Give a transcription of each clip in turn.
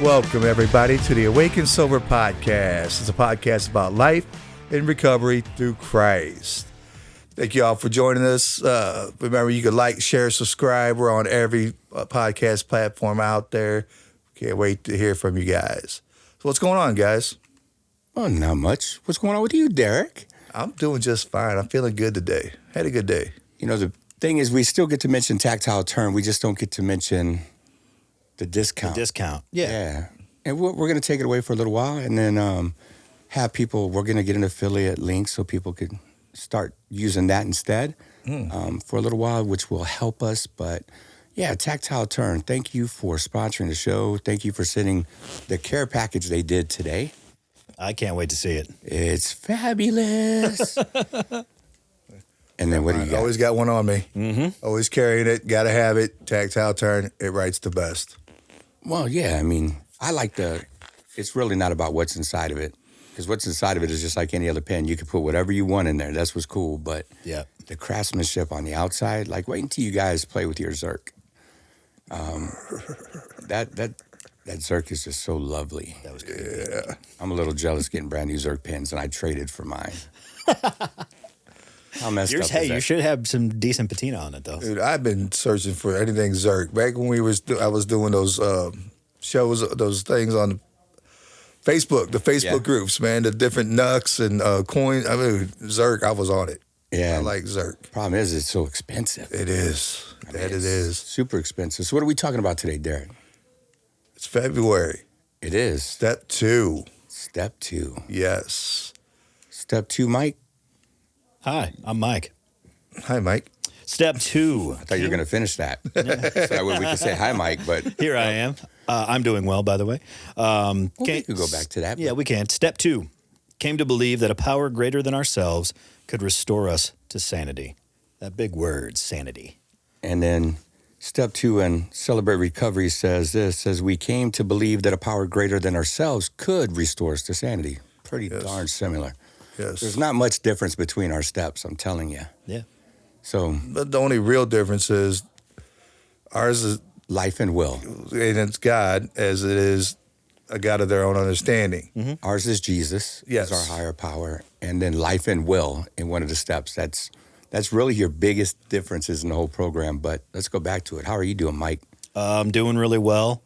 Welcome, everybody, to the Awaken Sober Podcast. It's a podcast about life and recovery through Christ. Thank you all for joining us. Remember, you can like, share, subscribe. We're on every podcast platform out there. Can't wait to hear from you guys. So what's going on, guys? Oh, not much. What's going on with you, Derek? I'm doing just fine. I'm feeling good today. Had a good day. You know, the thing is, we still get to mention tactile turn. We just don't get to mention the discount. Yeah. And we're going to take it away for a little while and then have people, we're going to get an affiliate link so people could start using that instead for a little while, which will help us. But yeah, tactile turn. Thank you for sponsoring the show. Thank you for sending the care package they did today. I can't wait to see it. It's fabulous. And then what do you got? Always got one on me. Mm-hmm. Always carrying it. Got to have it. Tactile turn. It writes the best. Well, yeah. I mean, I like it's really not about what's inside of it. Because what's inside of it is just like any other pen. You can put whatever you want in there. That's what's cool. But yeah, the craftsmanship on the outside, like wait until you guys play with your Zerk. That Zerk is just so lovely. That was good. Yeah. I'm a little jealous getting brand new Zerk pens, and I traded for mine. How messed up is that? You should have some decent patina on it, though. Dude, I've been searching for anything Zerk. Back when I was doing those shows, those things on Facebook, the Facebook groups, man, the different Nux and coins. I mean, Zerk, I was on it. Yeah. I like Zerk. Problem is, it's so expensive. It is. It is. Super expensive. So what are we talking about today, Derek? It's February. It is. Step 2. Step 2. Yes. Step 2, Mike? Hi, I'm Mike. Hi, Mike. Step 2. I thought you were going to finish that. So that way we could say hi, Mike, but... Here I am. I'm doing well, by the way. We could go back to that. Yeah, we can. Step 2. Came to believe that a power greater than ourselves could restore us to sanity. That big word, sanity. And then step 2 in Celebrate Recovery says we came to believe that a power greater than ourselves could restore us to sanity. Pretty darn similar. Yes. There's not much difference between our steps, I'm telling you. Yeah. So, But the only real difference is ours is life and will. and it's God as it is a God of their own understanding. Mm-hmm. Ours is Jesus. Yes. Is our higher power. And then life and will in one of the steps. That's really your biggest differences in the whole program. But let's go back to it. How are you doing, Mike? I'm doing really well.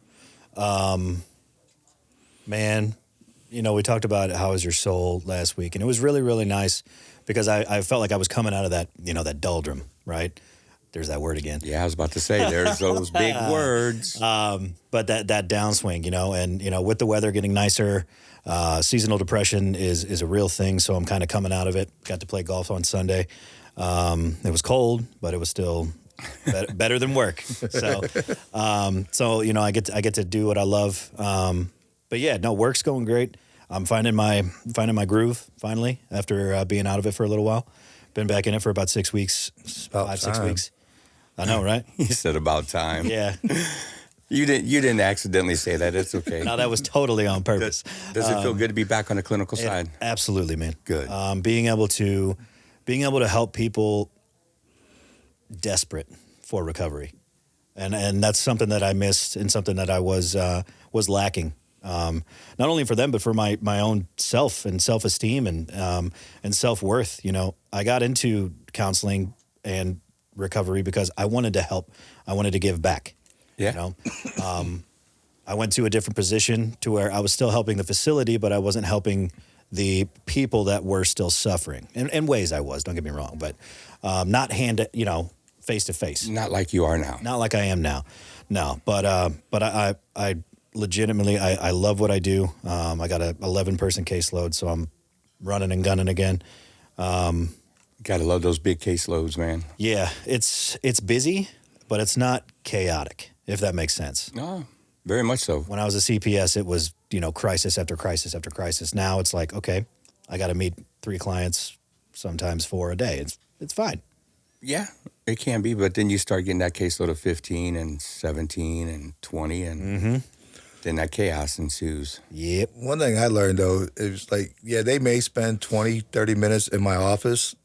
Man, you know, we talked about how is your soul last week, and it was really, really nice because I felt like I was coming out of that, you know, that doldrum, right? There's that word again. Yeah, I was about to say, there's those big words. But that downswing, you know, and, you know, with the weather getting nicer, seasonal depression is a real thing, so I'm kind of coming out of it. Got to play golf on Sunday. It was cold, but it was still better than work. So you know, I get to do what I love. But yeah, no, work's going great. I'm finding my groove finally after being out of it for a little while. Been back in it for about 6 weeks, 6 weeks. I know, right? You said about time. Yeah. You didn't accidentally say that. It's okay. No, that was totally on purpose. Does it feel good to be back on the clinical side? Absolutely, man. Good. Being able to help people desperate for recovery, and that's something that I missed and something that I was lacking. Not only for them, but for my own self and self-esteem and self-worth. You know, I got into counseling and recovery because I wanted to help. I wanted to give back. Yeah. You know, I went to a different position to where I was still helping the facility, but I wasn't helping the people that were still suffering. In ways I was, don't get me wrong, but not face to face. Not like you are now. Not like I am now. No, but I legitimately, I love what I do. I got a 11-person caseload, so I'm running and gunning again. Gotta love those big caseloads, man. Yeah, it's busy, but it's not chaotic, if that makes sense. No, very much so. When I was a CPS, it was, you know, crisis after crisis after crisis. Now it's like, okay, I got to meet 3 clients, sometimes 4 a day. It's fine. Yeah, it can be, but then you start getting that caseload of 15 and 17 and 20, and then that chaos ensues. Yep. One thing I learned, though, is like, yeah, they may spend 20, 30 minutes in my office,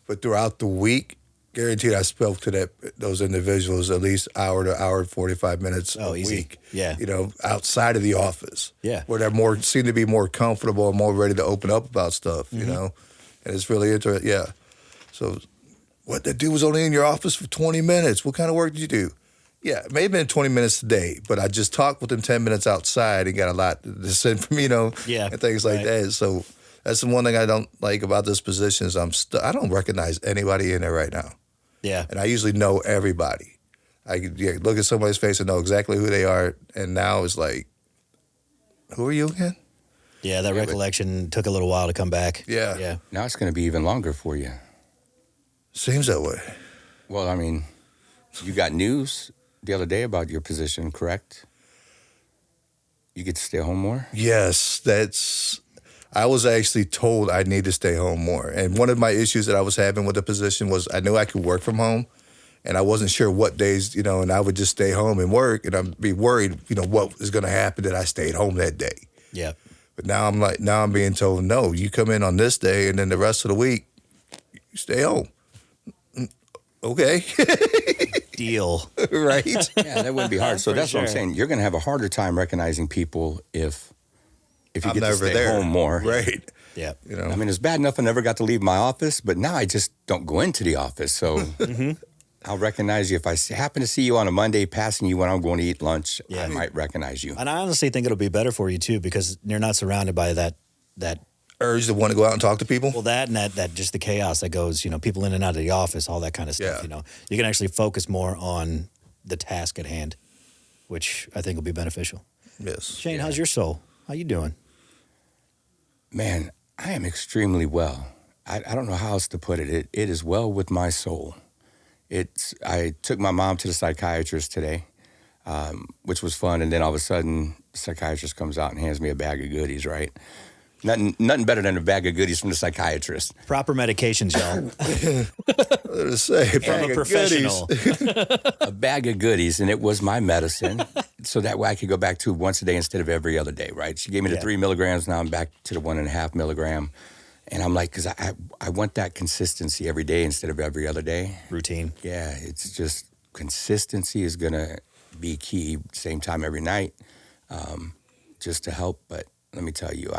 but throughout the week, guaranteed I spoke to those individuals at least hour to hour and 45 minutes a easy. week. Yeah. Outside of the office. Yeah. Where they're seem to be more comfortable and more ready to open up about stuff, you know? And it's really interesting. Yeah. So what, that dude was only in your office for 20 minutes. What kind of work did you do? Yeah, it may have been 20 minutes today, but I just talked with him 10 minutes outside and got a lot to send from, and things like that. So that's the one thing I don't like about this position is I don't recognize anybody in there right now. Yeah. And I usually know everybody. I could look at somebody's face and know exactly who they are. And now it's like, who are you again? Yeah, that recollection took a little while to come back. Yeah. Yeah. Now it's going to be even longer for you. Seems that way. Well, I mean, you got news the other day about your position, correct? You get to stay home more? Yes, I was actually told I need to stay home more. And one of my issues that I was having with the position was I knew I could work from home, and I wasn't sure what days, and I would just stay home and work, and I'd be worried, what is going to happen that I stayed home that day. Yeah. But now I'm being told, no, you come in on this day, and then the rest of the week, you stay home. Okay. Deal. Right? Yeah, that wouldn't be hard. So that's what I'm sure. saying. You're going to have a harder time recognizing people if you I'm get to never stay there. home more. Right. Yeah. I mean, it's bad enough I never got to leave my office, but now I just don't go into the office. So I'll recognize you. If I happen to see you on a Monday passing you when I'm going to eat lunch, I might recognize you. And I honestly think it'll be better for you, too, because you're not surrounded by that urge to want to go out and talk to people. Well, that and that just the chaos that goes, people in and out of the office, all that kind of stuff. Yeah. You can actually focus more on the task at hand, which I think will be beneficial. Yes. Shane, how's your soul? How you doing? Man, I am extremely well. I don't know how else to put it. It is well with my soul. I took my mom to the psychiatrist today, which was fun, and then all of a sudden, the psychiatrist comes out and hands me a bag of goodies, right? Nothing better than a bag of goodies from the psychiatrist. Proper medications, y'all. From a professional. A bag of goodies, and it was my medicine. So that way I could go back to once a day instead of every other day, right? She gave me the 3 milligrams. Now I'm back to the 1.5 milligram. And I'm like, because I want that consistency every day instead of every other day. Routine. Yeah, it's just consistency is going to be key. Same time every night, just to help. But let me tell you,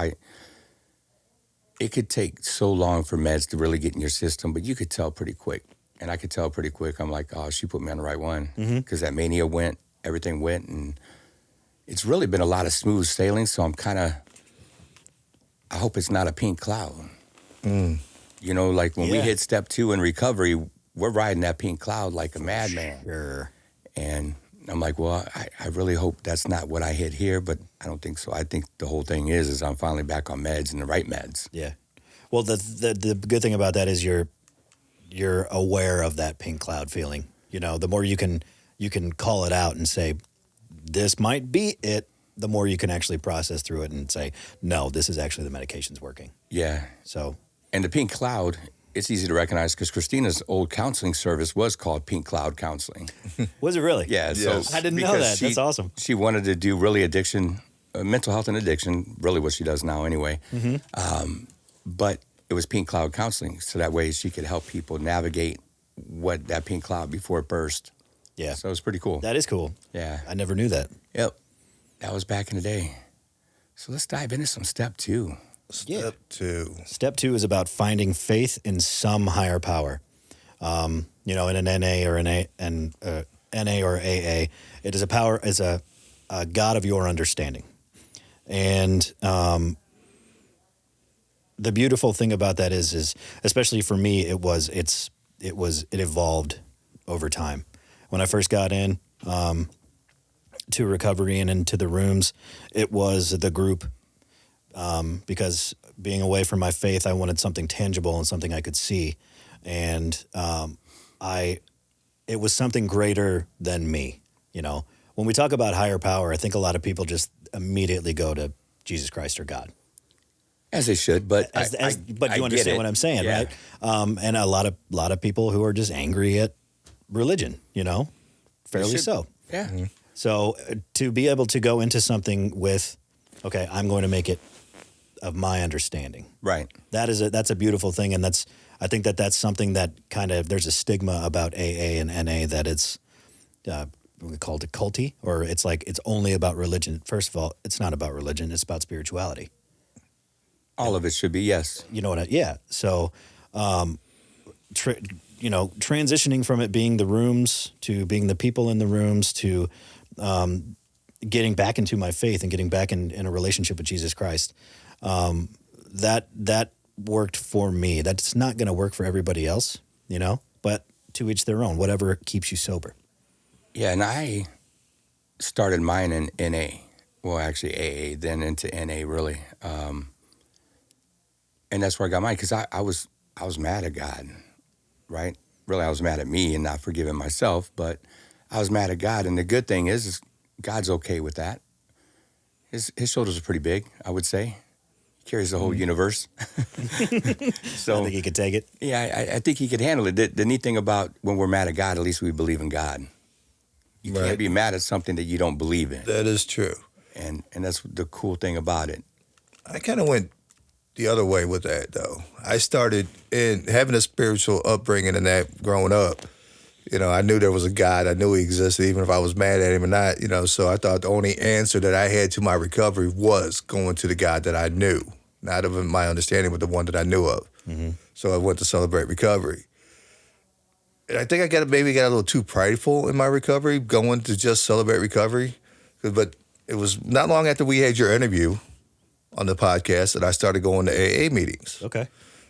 it could take so long for meds to really get in your system, but you could tell pretty quick. And I could tell pretty quick. I'm like, oh, she put me on the right one. Because that mania went, everything went. And it's really been a lot of smooth sailing. So I hope it's not a pink cloud. Like when we hit step 2 in recovery, we're riding that pink cloud like a madman. Sure. And I'm like, well, I really hope that's not what I hit here, but I don't think so. I think the whole thing is I'm finally back on meds and the right meds. Yeah. Well, the good thing about that is you're aware of that pink cloud feeling. The more you can call it out and say, this might be it, the more you can actually process through it and say, no, this is actually the medication's working. Yeah. So. And the pink cloud, it's easy to recognize because Christina's old counseling service was called Pink Cloud Counseling. Was it really? Yeah. Yes. So I didn't know that. That's awesome. She wanted to do really addiction, mental health and addiction, really what she does now anyway. But it was Pink Cloud Counseling. So that way she could help people navigate what that pink cloud before it burst. Yeah. So it was pretty cool. That is cool. Yeah. I never knew that. Yep. That was back in the day. So let's dive into some step 2. Step 2. Step 2 is about finding faith in some higher power. In an NA or NA or AA, it is a power, is a God of your understanding. And the beautiful thing about that is especially for me, it evolved over time. When I first got in to recovery and into the rooms, it was the group. Because being away from my faith, I wanted something tangible and something I could see. And it was something greater than me. When we talk about higher power, I think a lot of people just immediately go to Jesus Christ or God. As they should, but but you understand what I'm saying, yeah. right? And a lot of people who are just angry at religion, fairly so. Yeah. Mm-hmm. So to be able to go into something with, okay, I'm going to make it of my understanding. Right. That's a beautiful thing, and I think that that's something that kind of, there's a stigma about AA and NA that it's, we called it culty, or it's like it's only about religion. First of all, it's not about religion. It's about spirituality. All of it should be, yes. You know what? Yeah. So, transitioning from it being the rooms to being the people in the rooms to getting back into my faith and getting back in a relationship with Jesus Christ, that worked for me. That's not going to work for everybody else, but to each their own, whatever keeps you sober. Yeah, and I started mine in NA. Well, actually AA, then into NA, really. And that's where I got mine, because I was mad at God, right? Really, I was mad at me and not forgiving myself, but I was mad at God. And the good thing is God's okay with that. His shoulders are pretty big, I would say. He carries the whole universe. So I think he could take it. Yeah, I think he could handle it. The neat thing about when we're mad at God, at least we believe in God. You can't be mad at something that you don't believe in. That is true. And that's the cool thing about it. I kind of went the other way with that, though. I started in having a spiritual upbringing and that growing up. I knew there was a God. I knew he existed, even if I was mad at him or not. So I thought the only answer that I had to my recovery was going to the God that I knew, not of my understanding, but the one that I knew of. Mm-hmm. So I went to Celebrate Recovery. And I think I maybe got a little too prideful in my recovery, going to just Celebrate Recovery. But it was not long after we had your interview on the podcast that I started going to AA meetings. Okay.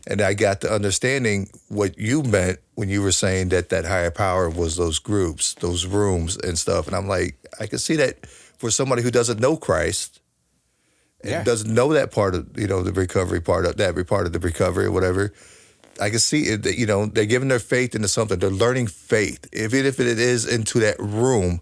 And I got to understanding what you meant when you were saying that higher power was those groups, those rooms and stuff. And I'm like, I can see that for somebody who doesn't know Christ and doesn't know that part of, the recovery part of that part of the recovery or whatever. I can see it, that, they're giving their faith into something. They're learning faith. Even if it is into that room,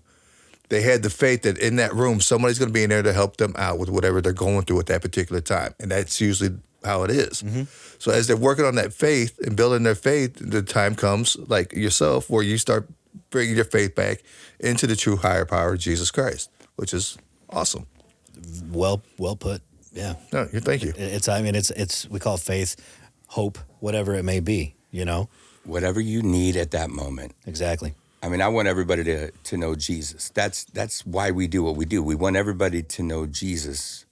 they had the faith that in that room, somebody's going to be in there to help them out with whatever they're going through at that particular time. And that's usually how it is. Mm-hmm. So as they're working on that faith and building their faith, the time comes, like yourself, where you start bringing your faith back into the true higher power of Jesus Christ, which is awesome. Well put. Yeah. No, thank you. It's we call faith, hope, whatever it may be, Whatever you need at that moment. Exactly. I want everybody to know Jesus. That's why we do what we do. We want everybody to know Jesus.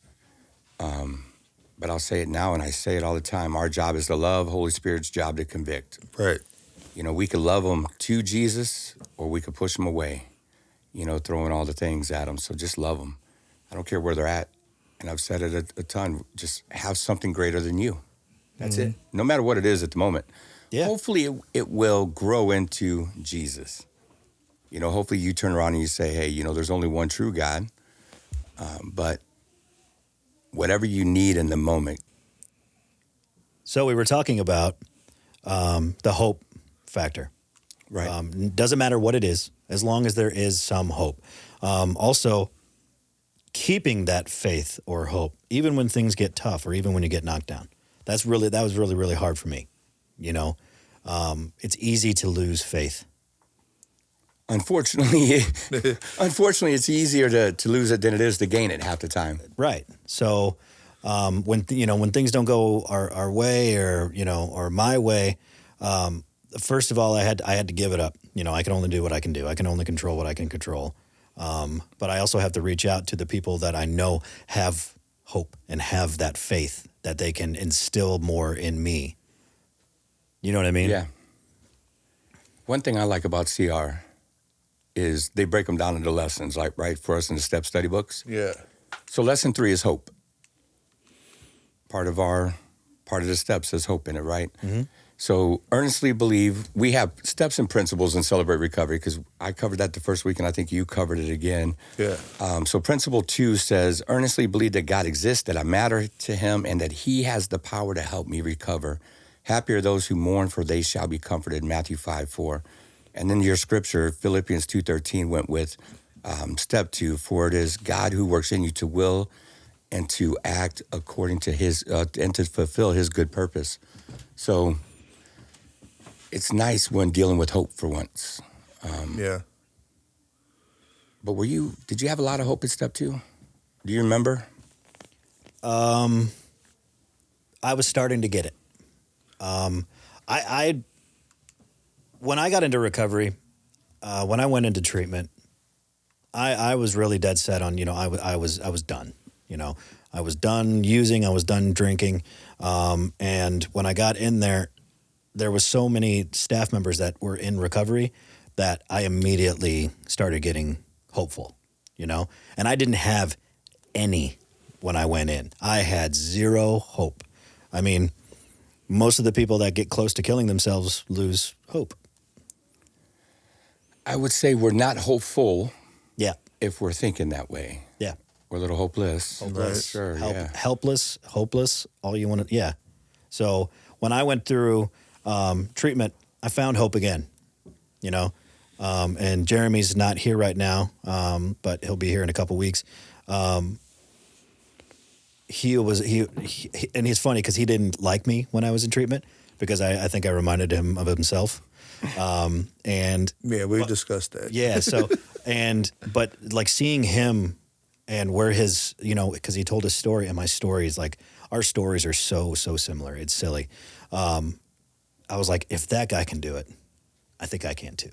But I'll say it now, and I say it all the time. Our job is to love. Holy Spirit's job to convict. Right. We could love them to Jesus, or we could push them away, throwing all the things at them. So just love them. I don't care where they're at. And I've said it a ton. Just have something greater than you. That's it. No matter what it is at the moment. Yeah. Hopefully it will grow into Jesus. Hopefully you turn around and you say, hey, there's only one true God. But whatever you need in the moment. So we were talking about the hope factor. Right. Doesn't matter what it is, as long as there is some hope. Also, keeping that faith or hope, even when things get tough or even when you get knocked down. That was really, really hard for me. It's easy to lose faith. Unfortunately, it's easier to lose it than it is to gain it half the time. Right. So when things don't go our way or my way, first of all, I had to give it up. I can only do what I can do. I can only control what I can control. But I also have to reach out to the people that I know have hope and have that faith that they can instill more in me. You know what I mean? Yeah. One thing I like about CR is they break them down into lessons, like, right, for us in the step study books. Yeah. So lesson 3 is hope. Part of the steps has hope in it, right? Mm-hmm. So earnestly believe. We have steps and principles in Celebrate Recovery, because I covered that the first week, and I think you covered it again. Yeah. So principle 2 says, earnestly believe that God exists, that I matter to him, and that he has the power to help me recover. Happy are those who mourn, for they shall be comforted, Matthew 5:4. And then your scripture, Philippians 2:13, went with step 2, for it is God who works in you to will and to act according to his, and to fulfill his good purpose. So it's nice when dealing with hope for once. Yeah. But did you have a lot of hope at step 2? Do you remember? I was starting to get it. When I got into recovery, when I went into treatment, I was really dead set on, I was done. I was done using, I was done drinking. And when I got in there was so many staff members that were in recovery that I immediately started getting hopeful, and I didn't have any when I went in. I had zero hope. I mean, most of the people that get close to killing themselves lose hope. I would say we're not hopeful. Yeah. If we're thinking that way. Yeah. We're a little hopeless. Hopeless. Sure. Helpless, hopeless, all you want to. Yeah. So when I went through treatment, I found hope again, and Jeremy's not here right now, but he'll be here in a couple weeks. And he's funny because he didn't like me when I was in treatment because I think I reminded him of himself. And yeah, we discussed that. Yeah. So, but like seeing him and where his, because he told his story and my story is like, our stories are so similar. It's silly. I was like, if that guy can do it, I think I can too,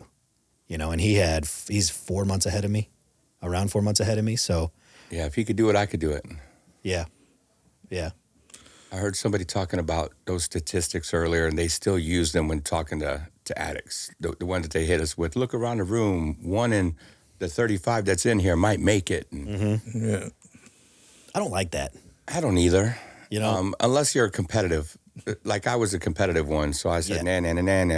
and he's 4 months ahead of me, around 4 months ahead of me. So yeah, if he could do it, I could do it. Yeah. Yeah. I heard somebody talking about those statistics earlier, and they still use them when talking to addicts, the one that they hit us with. Look around the room, 1 in the 35 that's in here might make it. And Yeah. I don't like that. I don't either. Unless you're competitive. Like I was a competitive one, so I said nah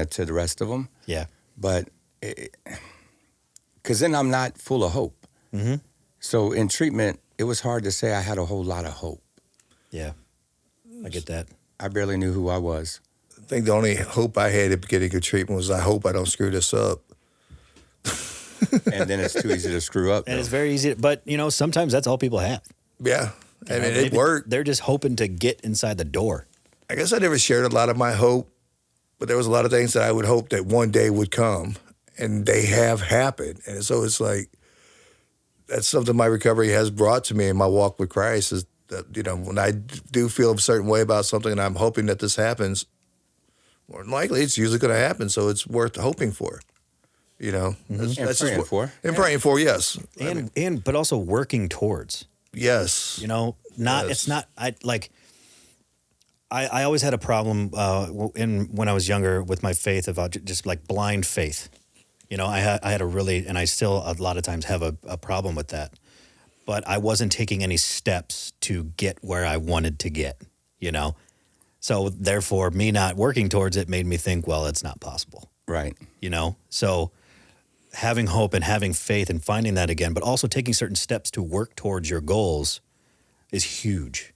to the rest of them. Yeah. But, because then I'm not full of hope. Mm-hmm. So in treatment, it was hard to say I had a whole lot of hope. Yeah. I get that. I barely knew who I was. I think the only hope I had at getting good treatment was I hope I don't screw this up. And then it's too easy to screw up. And it's very easy. But, sometimes that's all people have. Yeah. I mean, it worked. They're just hoping to get inside the door. I guess I never shared a lot of my hope, but there was a lot of things that I would hope that one day would come, and they have happened. And so it's like, that's something my recovery has brought to me in my walk with Christ is that, when I do feel a certain way about something and I'm hoping that this happens, more than likely it's usually going to happen. So it's worth hoping for, That's praying for. And praying for, yes. But also working towards. Yes. It's not, I always had a problem when I was younger with my faith about just like blind faith. I had a really, and I still a lot of times have a problem with that. But I wasn't taking any steps to get where I wanted to get, So therefore, me not working towards it made me think, well, it's not possible. Right. So having hope and having faith and finding that again, but also taking certain steps to work towards your goals is huge.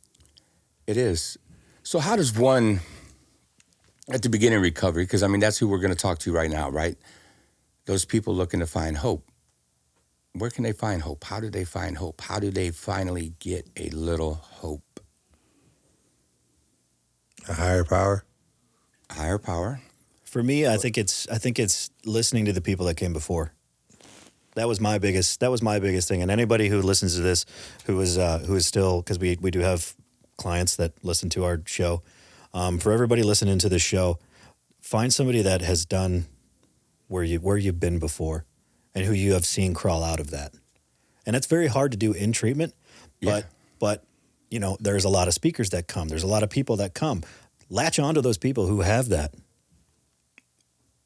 It is. So how does one, at the beginning of recovery, because that's who we're going to talk to right now, right? Those people looking to find hope. Where can they find hope? How do they find hope? How do they finally get a little hope? A higher power. A higher power. For me, I think it's listening to the people that came before. That was my biggest thing. And anybody who listens to this, who is still, because we do have clients that listen to our show. For everybody listening to this show, find somebody that has done where you've been before and who you have seen crawl out of that. And it's very hard to do in treatment, but there's a lot of speakers that come. There's a lot of people that come. Latch on to those people who have that.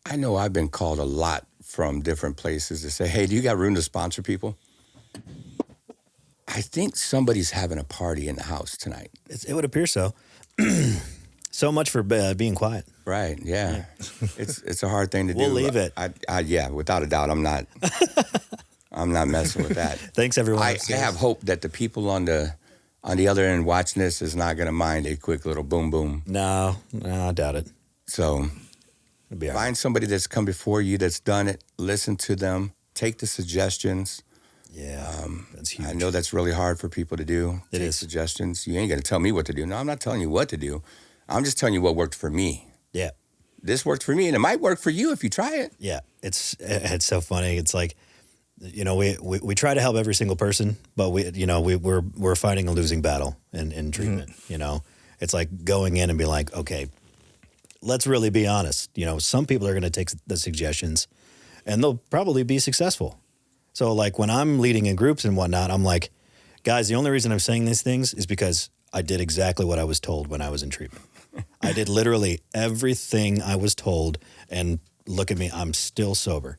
I know I've been called a lot from different places to say, hey, do you got room to sponsor people? I think somebody's having a party in the house tonight. It would appear so. So much for being quiet. Right, yeah. It's a hard thing to do. We'll leave it. Yeah, without a doubt, I'm not messing with that. Thanks, everyone. I have hope that the people on the other end watching this is not going to mind a quick little boom, boom. No, I doubt it. So find somebody that's come before you that's done it. Listen to them. Take the suggestions. Yeah, that's huge. I know that's really hard for people to do. Take suggestions. You ain't going to tell me what to do. No, I'm not telling you what to do. I'm just telling you what worked for me. Yeah. This worked for me, and it might work for you if you try it. Yeah, it's so funny. It's like, we try to help every single person, but we're fighting a losing battle in treatment. Mm-hmm. It's like going in and be like, okay, let's really be honest. You know, some people are going to take the suggestions and they'll probably be successful. So like when I'm leading in groups and whatnot, I'm like, guys, the only reason I'm saying these things is because I did exactly what I was told when I was in treatment. I did literally everything I was told, and look at me, I'm still sober.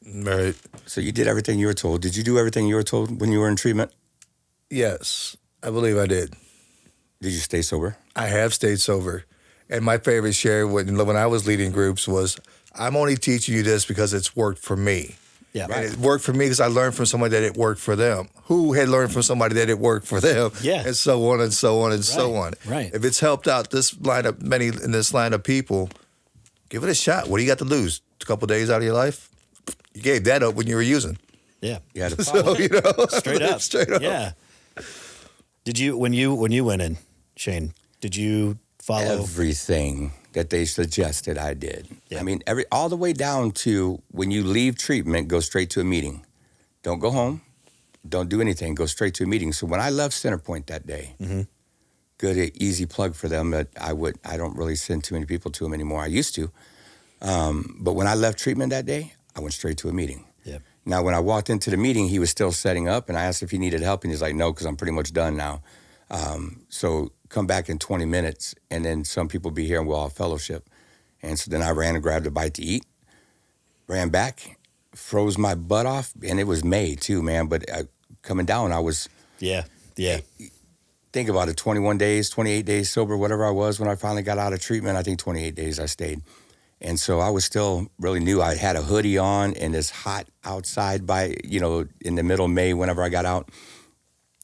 Right. So you did everything you were told. Did you do everything you were told when you were in treatment? Yes, I believe I did. Did you stay sober? I have stayed sober. And my favorite share when I was leading groups was, I'm only teaching you this because it's worked for me. Yeah. And it worked for me because I learned from somebody that it worked for them, who had learned from somebody that it worked for them, Yeah. and so on and so on and so on. Right. If it's helped out this line of people, give it a shot. What do you got to lose? A couple of days out of your life? You gave that up when you were using. Yeah. You had to follow. So, you know, Straight up. straight up. Yeah. Did you when you went in, Shane? Did you follow Everything that they suggested, I did. Yeah. I mean, all the way down to when you leave treatment, go straight to a meeting. Don't go home. Don't do anything. Go straight to a meeting. So when I left Centerpoint that day, good, easy plug for them. That I don't really send too many people to them anymore. I used to. But when I left treatment that day, I went straight to a meeting. Yeah. Now, when I walked into the meeting, he was still setting up, and I asked if he needed help, and he's like, no, because I'm pretty much done now. So come back in 20 minutes, and then some people be here, and we'll all fellowship. And so then I ran and grabbed a bite to eat, ran back, froze my butt off, and it was May too, man. But coming down, I was... Yeah. Think about it, 21 days, 28 days sober, whatever I was when I finally got out of treatment. I think 28 days I stayed. And so I was still really new. I had a hoodie on, and it's hot outside in the middle of May whenever I got out.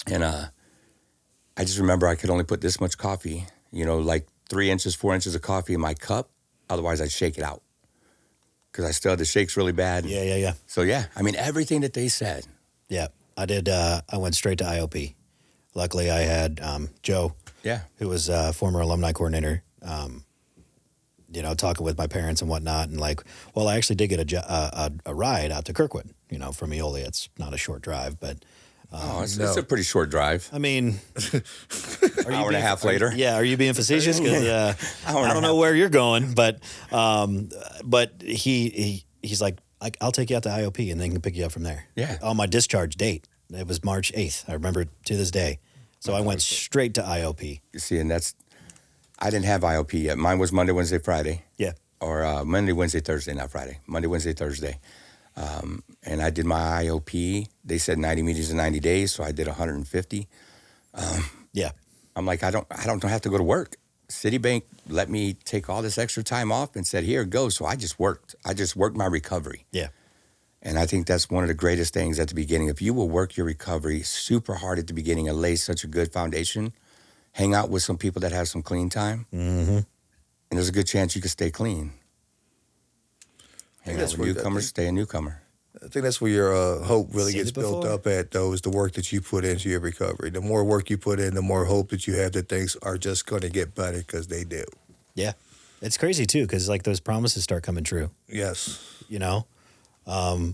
And I just remember I could only put this much coffee, like 3 inches, 4 inches of coffee in my cup. Otherwise, I'd shake it out because I still had the shakes really bad. Yeah. So, yeah, I mean, everything that they said. Yeah. I did. I went straight to IOP. Luckily, I had Joe, who was a former alumni coordinator, talking with my parents and whatnot. And I actually did get a ride out to Kirkwood, from Eolia. It's not a short drive, but... it's a pretty short drive. I mean... hour and a half later. Yeah, are you being facetious? Because I don't know where you're going, but he's like, I'll take you out to IOP and then can pick you up from there. Yeah. On my discharge date, it was March 8th. I remember it to this day. So I went straight to IOP. You see, and I didn't have IOP yet. Mine was Monday, Wednesday, Friday. Yeah. Or Monday, Wednesday, Thursday, not Friday. Monday, Wednesday, Thursday. And I did my IOP. They said 90 meetings in 90 days, so I did 150. Yeah. I'm like, I don't have to go to work. Citibank let me take all this extra time off and said, here, go. So I just worked. I just worked my recovery. Yeah. And I think that's one of the greatest things at the beginning. If you will work your recovery super hard at the beginning and lay such a good foundation, hang out with some people that have some clean time, and there's a good chance you can stay clean. Hang out with newcomers, stay a newcomer. I think that's where your hope really gets built up at, though, is the work that you put into your recovery. The more work you put in, the more hope that you have that things are just going to get better because they do. Yeah. It's crazy, too, because, those promises start coming true. Yes. I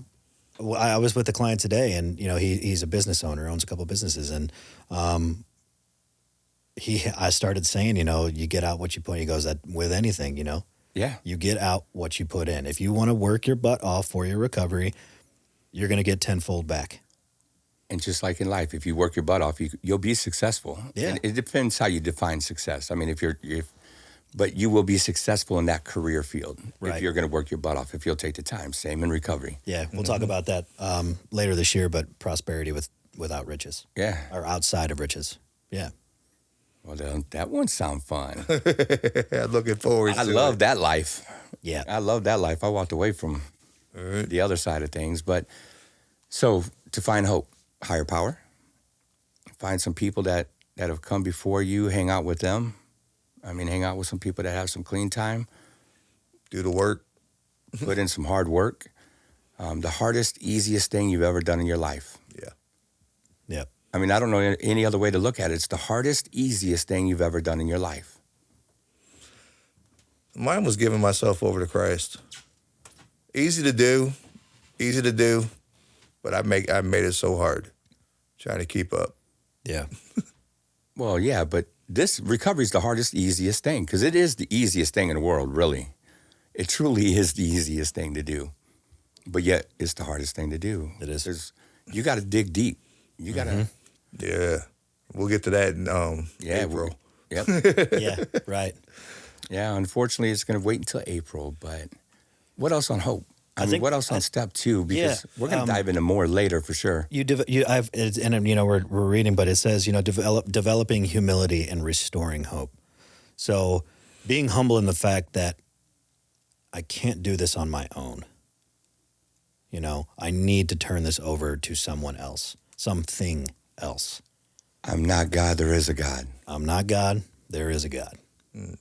was with a client today, and, he's a business owner, owns a couple of businesses, and I started saying, you get out what you put in. He goes, that with anything, Yeah. You get out what you put in. If you want to work your butt off for your recovery, you're going to get tenfold back. And just like in life, if you work your butt off, you'll be successful. Yeah. And it depends how you define success. I mean, but you will be successful in that career field if you're going to work your butt off, if you'll take the time. Same in recovery. Yeah, we'll talk about that later this year, but prosperity without riches. Yeah. Or outside of riches. Yeah. Well, that one sound fun. Looking forward to it. I love that life. Yeah. I love that life. I walked away from the other side of things. But so to find hope, higher power, find some people that have come before you, hang out with them. I mean, hang out with some people that have some clean time. Do the work. Put in some hard work. The hardest, easiest thing you've ever done in your life. Yeah. Yep. I mean, I don't know any other way to look at it. It's the hardest, easiest thing you've ever done in your life. Mine was giving myself over to Christ. Easy to do, but I made it so hard trying to keep up. Yeah. Well, yeah, but this recovery is the hardest, easiest thing, because it is the easiest thing in the world, really. It truly is the easiest thing to do. But yet, it's the hardest thing to do. It is. You got to dig deep. You got to. Yeah. We'll get to that in April. Yep. Yeah, right. Yeah, unfortunately, it's going to wait until April. But what else on hope? I mean, what else on step 2? Because we're going to dive into more later for sure. We're reading, but it says, developing humility and restoring hope. So being humble in the fact that I can't do this on my own. I need to turn this over to someone else, something else. I'm not God, there is a God. I'm not God, there is a God.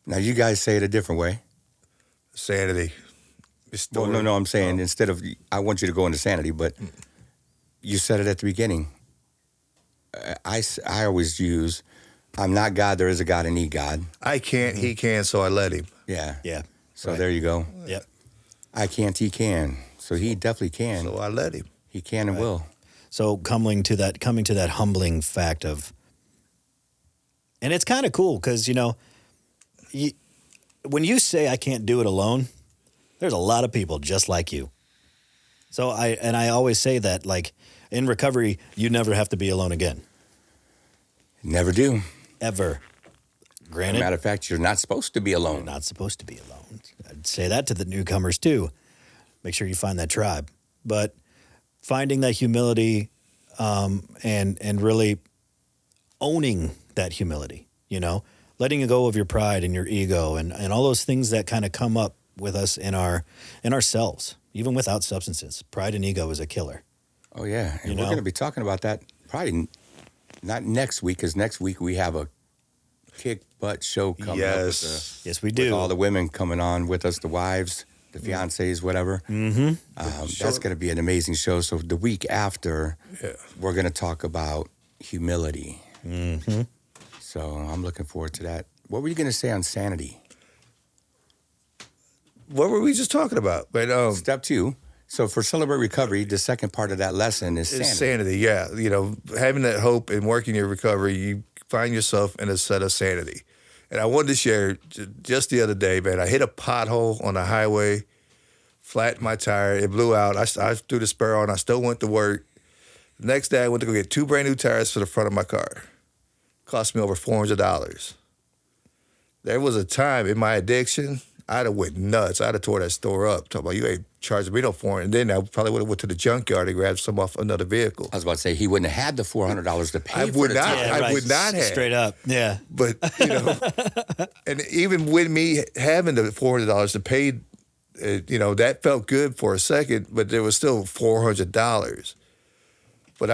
Now, you guys say it a different way. Sanity. Well, no, I'm saying instead of, I want you to go into sanity, but you said it at the beginning. I always use, I'm not God, there is a God, I need God. I can't, he can, so I let him. Yeah. Yeah. So there you go. Yep. I can't, he can. So he definitely can. So I let him. He can and will. So coming to that humbling fact of, and it's kind of cool because, when you say I can't do it alone, there's a lot of people just like you. So I always say that, like, in recovery, you never have to be alone again. Never do. Ever. Granted. As a matter of fact, you're not supposed to be alone. You're not supposed to be alone. I'd say that to the newcomers too. Make sure you find that tribe. But finding that humility and really owning that humility, letting go of your pride and your ego and all those things that kind of come up with us in ourselves, even without substances. Pride and ego is a killer. Oh, yeah. And we're going to be talking about that probably not next week, because next week we have a kick butt show coming up. Yes, we do. With all the women coming on with us, the wives, the fiancés, whatever. Mm-hmm. That's going to be an amazing show. So the week after, we're going to talk about humility. Mm-hmm. So I'm looking forward to that. What were you going to say on sanity? What were we just talking about? But Step 2. So for Celebrate Recovery, the second part of that lesson is sanity. Sanity, yeah. Having that hope and working your recovery, you find yourself in a set of sanity. And I wanted to share just the other day, man, I hit a pothole on the highway, flattened my tire, it blew out. I threw the spare on, I still went to work. The next day, I went to go get 2 brand new tires for the front of my car. Cost me over $400. There was a time in my addiction, I'd have went nuts. I'd have tore that store up. Talking about, you ain't charging me no $400. And then I probably would have went to the junkyard and grabbed some off another vehicle. I was about to say, he wouldn't have had the $400 to pay I for would the not. tire. I would not have. Straight up, yeah. But, and even with me having the $400 to pay, that felt good for a second, but there was still $400. But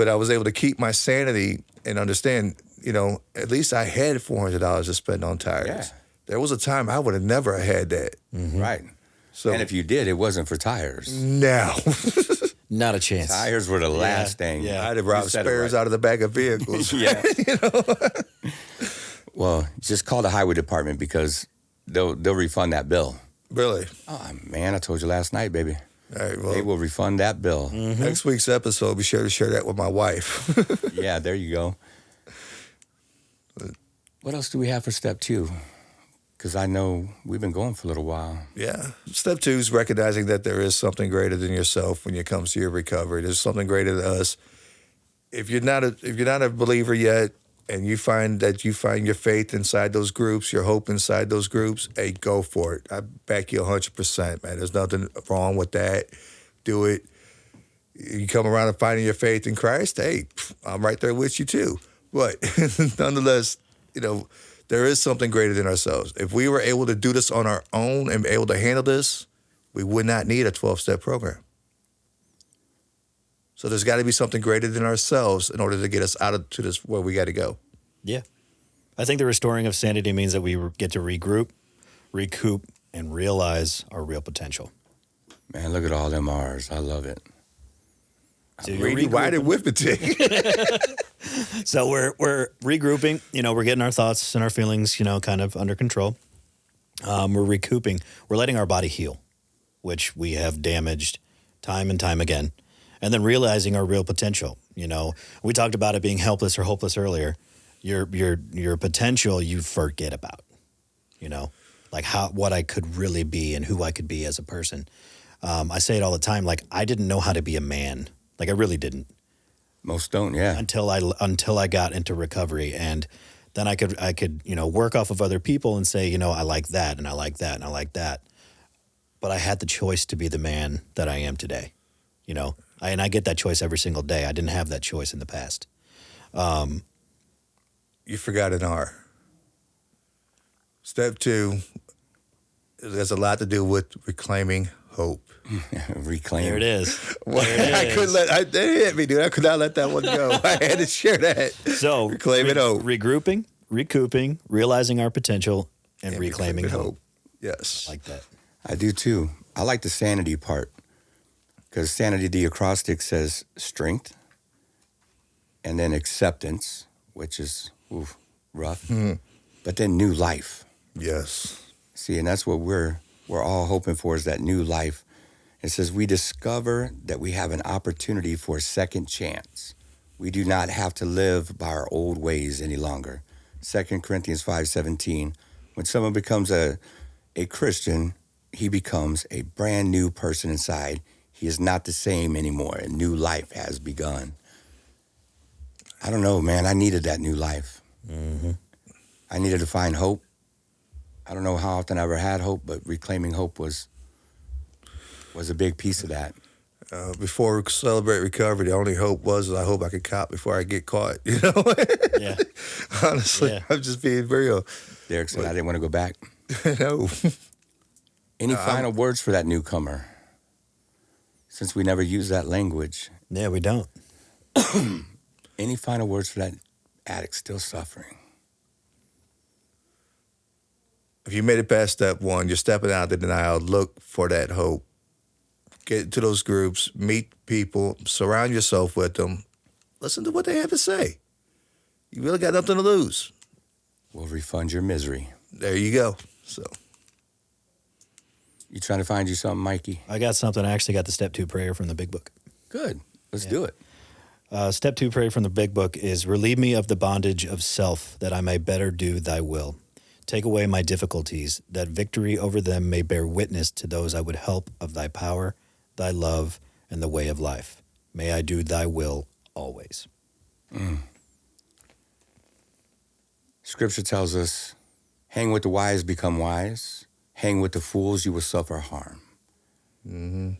I was able to keep my sanity and understand, at least I had $400 to spend on tires. Yeah. There was a time I would have never had that. Mm-hmm. Right. So, and if you did, it wasn't for tires. No. Not a chance. Tires were the last thing. Yeah. I'd have robbed spares out of the back of vehicles. Yeah. Well, just call the highway department because they'll refund that bill. Really? Oh, man, I told you last night, baby. All right, well, they will refund that bill. Mm-hmm. Next week's episode, be sure to share that with my wife. Yeah, there you go. What else do we have for step 2? Because I know we've been going for a little while. Yeah. Step 2 is recognizing that there is something greater than yourself when it comes to your recovery. There's something greater than us. If you're not a believer yet, and you find your faith inside those groups, your hope inside those groups, hey, go for it. I back you 100%, man. There's nothing wrong with that. Do it. You come around and finding your faith in Christ, hey, I'm right there with you too. But nonetheless, there is something greater than ourselves. If we were able to do this on our own and be able to handle this, we would not need a 12-step program. So there's got to be something greater than ourselves in order to get us out of to this where we got to go. Yeah. I think the restoring of sanity means that we get to regroup, recoup, and realize our real potential. Man, look at all them R's. I love it. So Rewired arithmetic. So we're regrouping. We're getting our thoughts and our feelings, kind of under control. We're recouping. We're letting our body heal, which we have damaged time and time again. And then realizing our real potential. We talked about it being helpless or hopeless earlier. Your potential you forget about, you know, like what I could really be and who I could be as a person. I say it all the time. Like, I didn't know how to be a man. Like, I really didn't. Most don't, yeah. Until I got into recovery, and then I could work off of other people and say, I like that and I like that and I like that. But I had the choice to be the man that I am today, and I get that choice every single day. I didn't have that choice in the past. You forgot an R. Step 2, there's a lot to do with reclaiming hope. Reclaim. There it is. Well, I couldn't it hit me, dude. I could not let that one go. I had to share that. So reclaiming hope. Regrouping, recouping, realizing our potential, and reclaiming hope. Yes. I like that. I do too. I like the sanity part, because sanity, the acrostic says strength, and then acceptance, which is rough, but then new life. Yes. See, and that's what we're all hoping for, is that new life. It says we discover that we have an opportunity for a second chance. We do not have to live by our old ways any longer. 2 Corinthians 5:17. When someone becomes a Christian, he becomes a brand new person inside. He is not the same anymore. A new life has begun. I don't know, man. I needed that new life. Mm-hmm. I needed to find hope. I don't know how often I ever had hope, but reclaiming hope was a big piece of that. Before we celebrate recovery, the only hope was I hope I could cop before I get caught. Yeah. Honestly, yeah. I'm just being real. Derek said I didn't want to go back. No. Any final words for that newcomer? Since we never use that language. Yeah, we don't. Any final words for that addict still suffering? If you made it past step 1, you're stepping out of the denial, look for that hope. Get into those groups, meet people, surround yourself with them. Listen to what they have to say. You really got nothing to lose. We'll refund your misery. There you go. So, you trying to find you something, Mikey? I got something. I actually got the step 2 prayer from the Big Book. Good. Let's do it. Step 2 prayer from the Big Book is, relieve me of the bondage of self, that I may better do thy will. Take away my difficulties, that victory over them may bear witness to those I would help of thy power, thy love, and the way of life. May I do thy will always. Scripture tells us, hang with the wise, become wise. Hang with the fools, you will suffer harm. mm-hmm.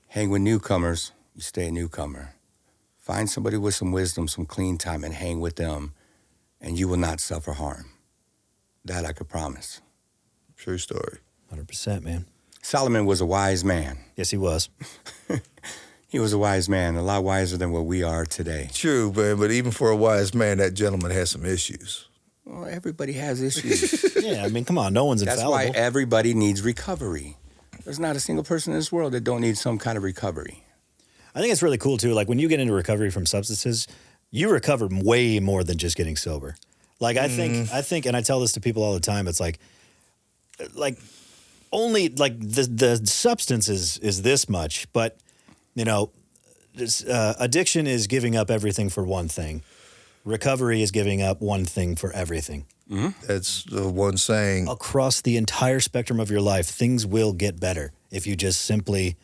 Hang with newcomers, you stay a newcomer. Find somebody with some wisdom, some clean time, and hang with them, and you will not suffer harm. That I could promise. True story. 100%, man. Solomon was a wise man. Yes, he was. He was a wise man, a lot wiser than what we are today. True, but even for a wise man, that gentleman has some issues. Well, everybody has issues. Yeah, I mean, come on. No one's infallible. That's why everybody needs recovery. There's not a single person in this world that don't need some kind of recovery. I think it's really cool, too. Like, when you get into recovery from substances, you recover way more than just getting sober. Like, I think, and I tell this to people all the time, it's like only, like, the substance is this much, but, addiction is giving up everything for one thing. Recovery is giving up one thing for everything. Mm-hmm. That's the one saying. Across the entire spectrum of your life, things will get better if you just simply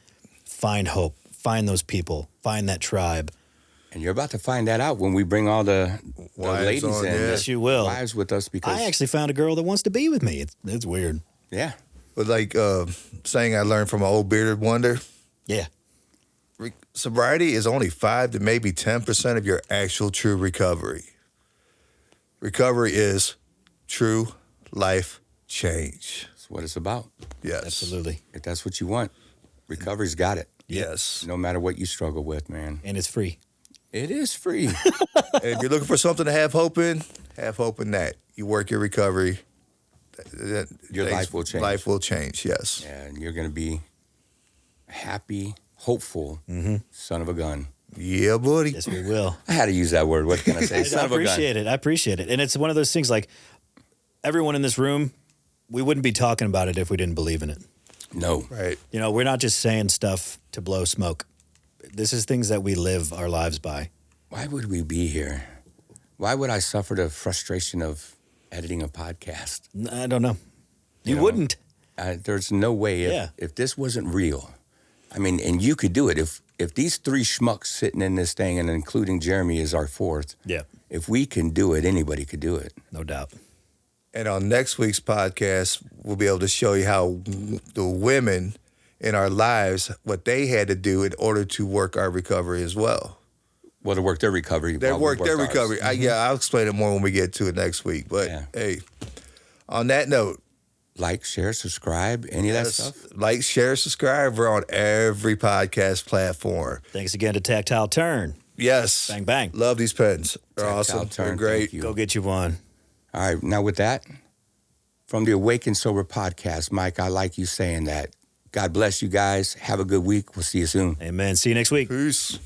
find hope, find those people, find that tribe. And you're about to find that out when we bring all the ladies on, in. yeah. Yes, you will. Wives with us, because I actually found a girl that wants to be with me. It's weird. Yeah. But like saying I learned from an old bearded wonder. Yeah. Sobriety is only 5 to maybe 10% of your actual true recovery. Recovery is true life change. That's what it's about. Yes. Absolutely. If that's what you want, recovery's got it. Yes. No matter what you struggle with, man. And it's free. It is free. And if you're looking for something to have hope in that. You work your recovery. Your life will change. Life will change, yes. Yeah, and you're going to be happy, hopeful son of a gun. Yeah, buddy. Yes, we will. I had to use that word. What can I say? I Son of a gun. appreciate it. I appreciate it. And it's one of those things, like, everyone in this room, we wouldn't be talking about it if we didn't believe in it. No. Right. We're not just saying stuff to blow smoke. This is things that we live our lives by. Why would we be here Why would I suffer the frustration of editing a podcast? I don't know. You wouldn't. There's no way if this wasn't real. I mean, and you could do it. If these three schmucks sitting in this thing, and including Jeremy is our fourth, if we can do it, anybody could do it. No doubt. And on next week's podcast, we'll be able to show you how the women in our lives, what they had to do in order to work our recovery as well. Well, to work their recovery. They work their recovery. I'll explain it more when we get to it next week. But hey, on that note, like, share, subscribe, any of that stuff. Like, share, subscribe. We're on every podcast platform. Thanks again to Tactile Turn. Yes. Bang, bang. Love these pens. They're awesome. They're great. Go get you one. All right. Now with that, from the Awaken Sober podcast, Mike, I like you saying that. God bless you guys. Have a good week. We'll see you soon. Amen. See you next week. Peace.